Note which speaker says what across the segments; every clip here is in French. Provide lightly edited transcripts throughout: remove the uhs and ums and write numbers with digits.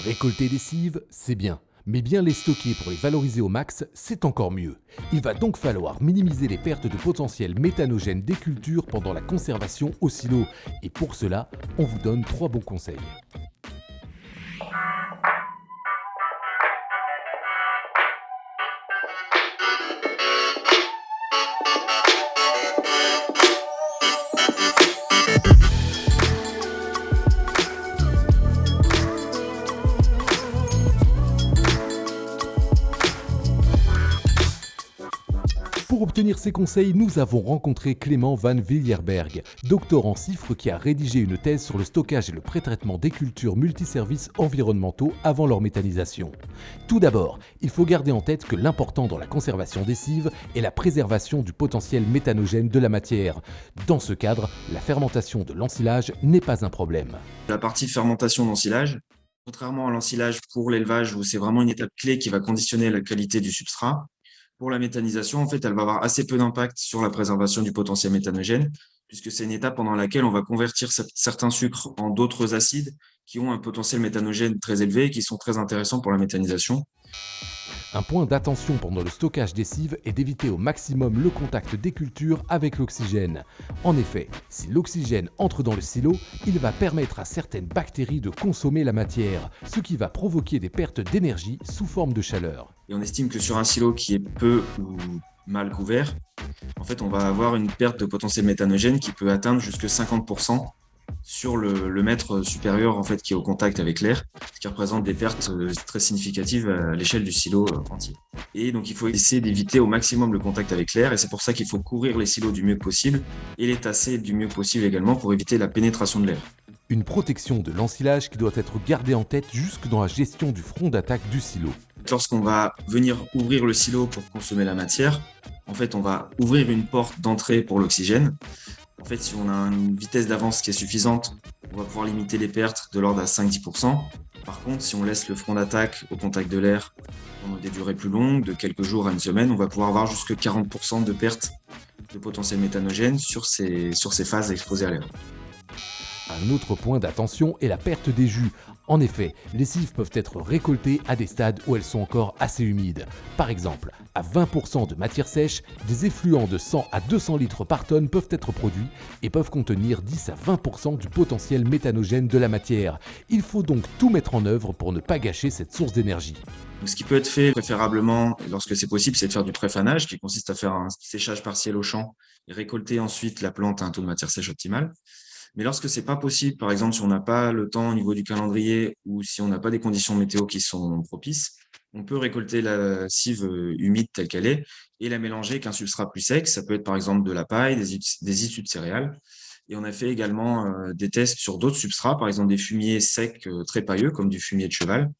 Speaker 1: Récolter des cives, c'est bien. Mais bien les stocker pour les valoriser au max, c'est encore mieux. Il va donc falloir minimiser les pertes de potentiel méthanogène des cultures pendant la conservation au silo. Et pour cela, on vous donne 3 bons conseils. Pour obtenir ces conseils, nous avons rencontré Clément Van Wilierberg, doctorant en CIFRE qui a rédigé une thèse sur le stockage et le pré-traitement des cultures multiservices environnementaux avant leur méthanisation. Tout d'abord, il faut garder en tête que l'important dans la conservation des cives est la préservation du potentiel méthanogène de la matière. Dans ce cadre, la fermentation de l'ensilage n'est pas un problème.
Speaker 2: La partie fermentation d'ensilage, contrairement à l'ensilage pour l'élevage où c'est vraiment une étape clé qui va conditionner la qualité du substrat, pour la méthanisation, en fait, elle va avoir assez peu d'impact sur la préservation du potentiel méthanogène, puisque c'est une étape pendant laquelle on va convertir certains sucres en d'autres acides qui ont un potentiel méthanogène très élevé et qui sont très intéressants pour la méthanisation.
Speaker 1: Un point d'attention pendant le stockage des cives est d'éviter au maximum le contact des cultures avec l'oxygène. En effet, si l'oxygène entre dans le silo, il va permettre à certaines bactéries de consommer la matière, ce qui va provoquer des pertes d'énergie sous forme de chaleur.
Speaker 2: Et on estime que sur un silo qui est peu ou mal couvert, en fait, on va avoir une perte de potentiel méthanogène qui peut atteindre jusque 50% sur le mètre supérieur en fait, qui est au contact avec l'air, ce qui représente des pertes très significatives à l'échelle du silo entier. Et donc il faut essayer d'éviter au maximum le contact avec l'air, et c'est pour ça qu'il faut couvrir les silos du mieux possible et les tasser du mieux possible également pour éviter la pénétration de l'air.
Speaker 1: Une protection de l'ensilage qui doit être gardée en tête jusque dans la gestion du front d'attaque du silo.
Speaker 2: Lorsqu'on va venir ouvrir le silo pour consommer la matière, en fait on va ouvrir une porte d'entrée pour l'oxygène. En fait, si on a une vitesse d'avance qui est suffisante, on va pouvoir limiter les pertes de l'ordre à 5-10%. Par contre, si on laisse le front d'attaque au contact de l'air pendant des durées plus longues, de quelques jours à une semaine, on va pouvoir avoir jusque 40% de pertes de potentiel méthanogène sur ces phases exposées à l'air.
Speaker 1: Un autre point d'attention est la perte des jus. En effet, les cives peuvent être récoltées à des stades où elles sont encore assez humides. Par exemple, à 20% de matière sèche, des effluents de 100 à 200 litres par tonne peuvent être produits et peuvent contenir 10 à 20% du potentiel méthanogène de la matière. Il faut donc tout mettre en œuvre pour ne pas gâcher cette source d'énergie.
Speaker 2: Donc, ce qui peut être fait préférablement, lorsque c'est possible, c'est de faire du préfanage, qui consiste à faire un séchage partiel au champ et récolter ensuite la plante à un taux de matière sèche optimal. Mais lorsque c'est pas possible, par exemple, si on n'a pas le temps au niveau du calendrier ou si on n'a pas des conditions météo qui sont propices, on peut récolter la cive humide telle qu'elle est et la mélanger avec un substrat plus sec. Ça peut être par exemple de la paille, des issues de céréales. Et on a fait également des tests sur d'autres substrats, par exemple des fumiers secs très pailleux, comme du fumier de cheval,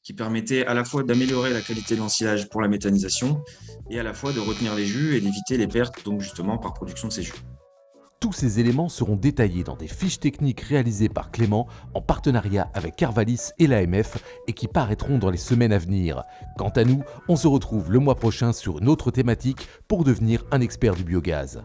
Speaker 2: qui permettaient à la fois d'améliorer la qualité de l'ensilage pour la méthanisation et à la fois de retenir les jus et d'éviter les pertes, donc justement par production de ces jus.
Speaker 1: Tous ces éléments seront détaillés dans des fiches techniques réalisées par Clément en partenariat avec Carvalis et l'AMF et qui paraîtront dans les semaines à venir. Quant à nous, on se retrouve le mois prochain sur une autre thématique pour devenir un expert du biogaz.